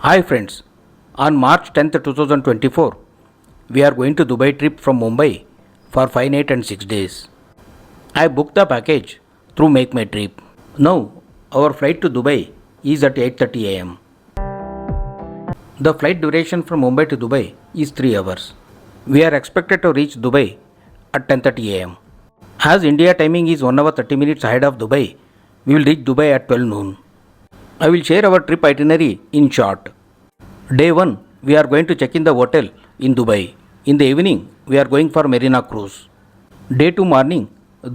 Hi friends, on March 10th, 2024, we are going to Dubai trip from Mumbai for 5 nights and 6 days. I booked the package through Make My Trip. Now, our flight to Dubai is at 8:30 am. The flight duration from Mumbai to Dubai is 3 hours. We are expected to reach Dubai at 10:30 am. As India timing is 1 hour 30 minutes ahead of Dubai, we will reach Dubai at 12 noon. I will share our trip itinerary in short. Day 1, we are going to check in the hotel in Dubai. In the evening, we are going for Marina Cruise. Day 2 morning,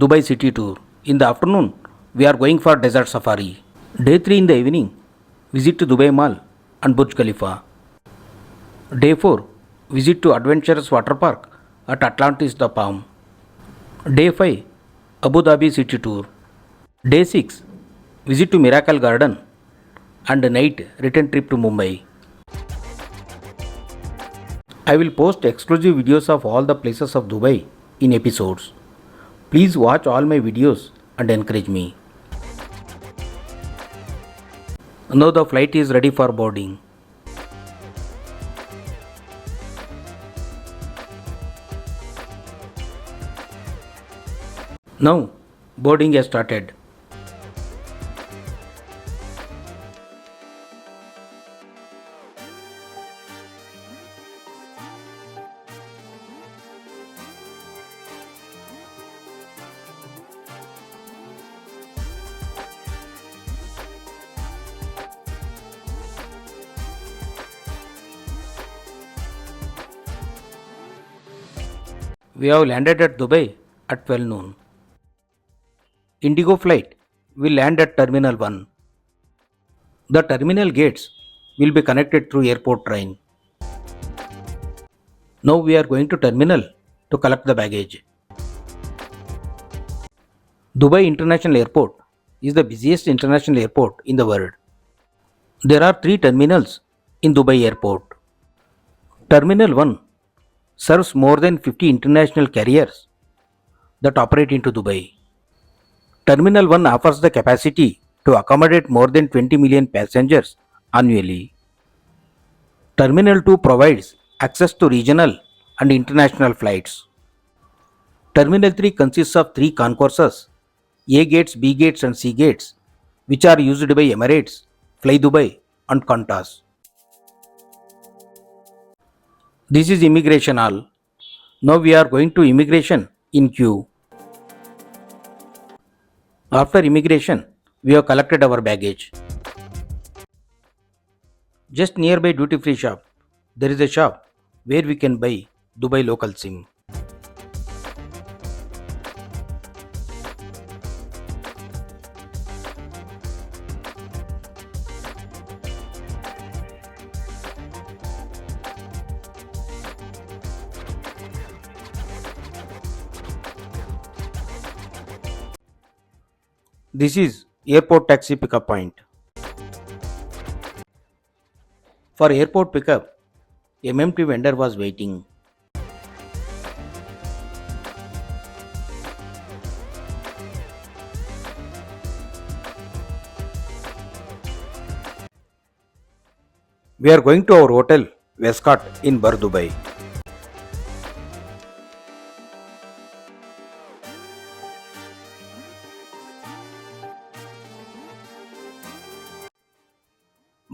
Dubai City Tour. In the afternoon, we are going for Desert Safari. Day 3 in the evening, visit to Dubai Mall and Burj Khalifa. Day 4, visit to Adventurous Water Park at Atlantis the Palm. Day 5, Abu Dhabi City Tour. Day 6, visit to Miracle Garden and night return trip to Mumbai. I will post exclusive videos of all the places of Dubai in episodes. Please watch all my videos and encourage me. Now the flight is ready for boarding. Now boarding has started. We have landed at Dubai at 12 noon. Indigo flight will land at Terminal 1. The terminal gates will be connected through airport train. Now we are going to terminal to collect the baggage. Dubai International Airport is the busiest international airport in the world. There are 3 terminals in Dubai Airport. Terminal 1 serves more than 50 international carriers that operate into Dubai. Terminal 1 offers the capacity to accommodate more than 20 million passengers annually. Terminal 2 provides access to regional and international flights. Terminal 3 consists of 3 concourses, A gates, B gates and C gates, which are used by Emirates, Fly Dubai and Qantas. This is immigration hall. Now we are going to immigration in queue. After immigration, we have collected our baggage. Just nearby duty free shop, there is a shop where we can buy Dubai local SIM. This is airport taxi pickup point. For airport pickup, a empty vendor was waiting. We are going to our hotel, Westcott in Bar Dubai.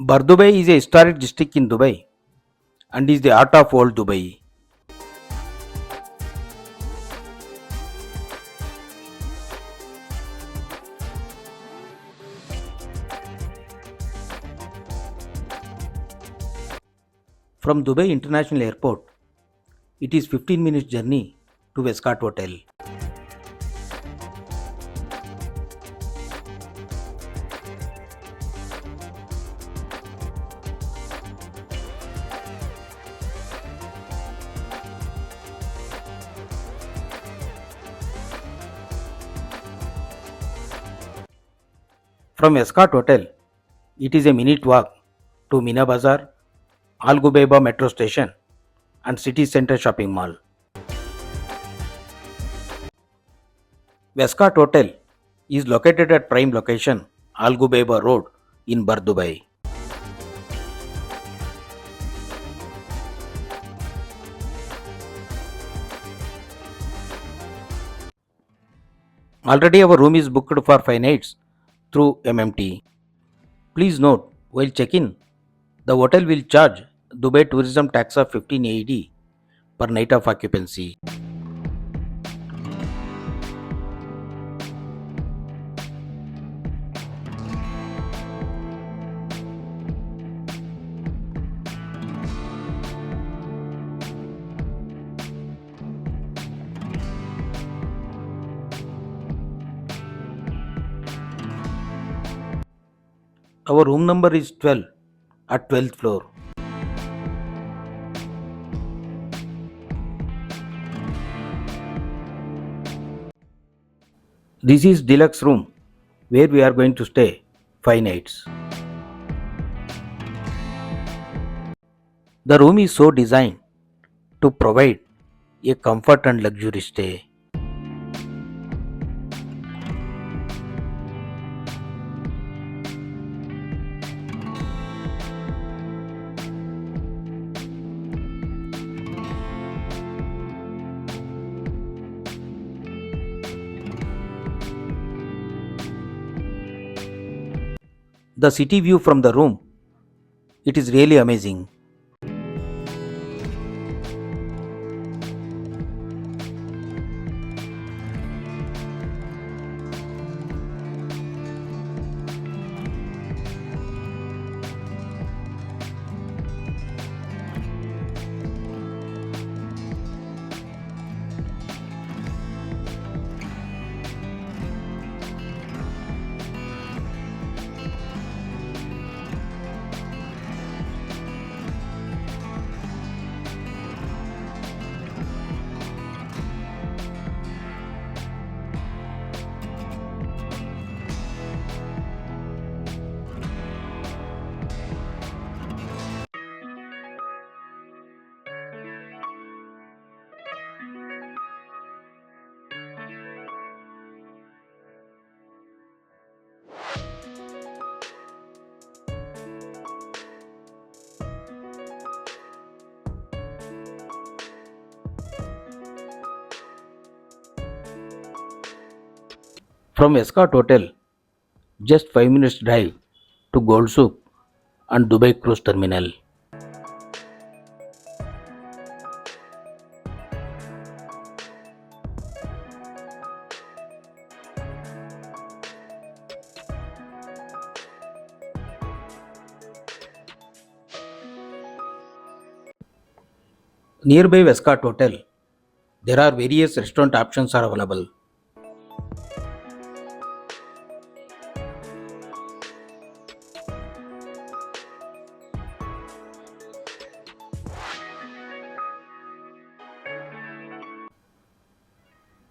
Bar Dubai is a historic district in Dubai and is the heart of old Dubai. From Dubai International Airport, it is 15 minutes journey to Westcott Hotel. From Escort Hotel, it is a minute walk to Mina Bazar, Al Gubeba Metro Station and City Center Shopping Mall. Westcott Hotel is located at prime location Al Gubeba Road in Bar Dubai. Already our room is booked for 5 nights through MMT. Please note, while check-in, the hotel will charge Dubai tourism tax of 15 AED per night of occupancy. Our room number is 12 at 12th floor. This is deluxe room where we are going to stay 5 nights. The room is so designed to provide a comfort and luxury stay. The city view from the room, it is really amazing. From Escort Hotel, just 5 minutes drive to Gold Souk and Dubai Cruise Terminal. Nearby Escort Hotel, there are various restaurant options are available.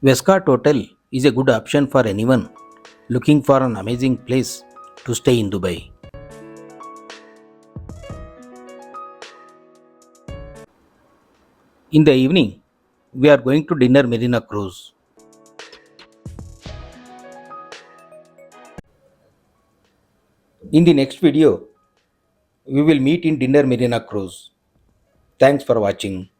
Escort Hotel is a good option for anyone looking for an amazing place to stay in Dubai. In the evening, we are going to dinner Marina Cruise. In the next video, we will meet in dinner Marina Cruise. Thanks for watching.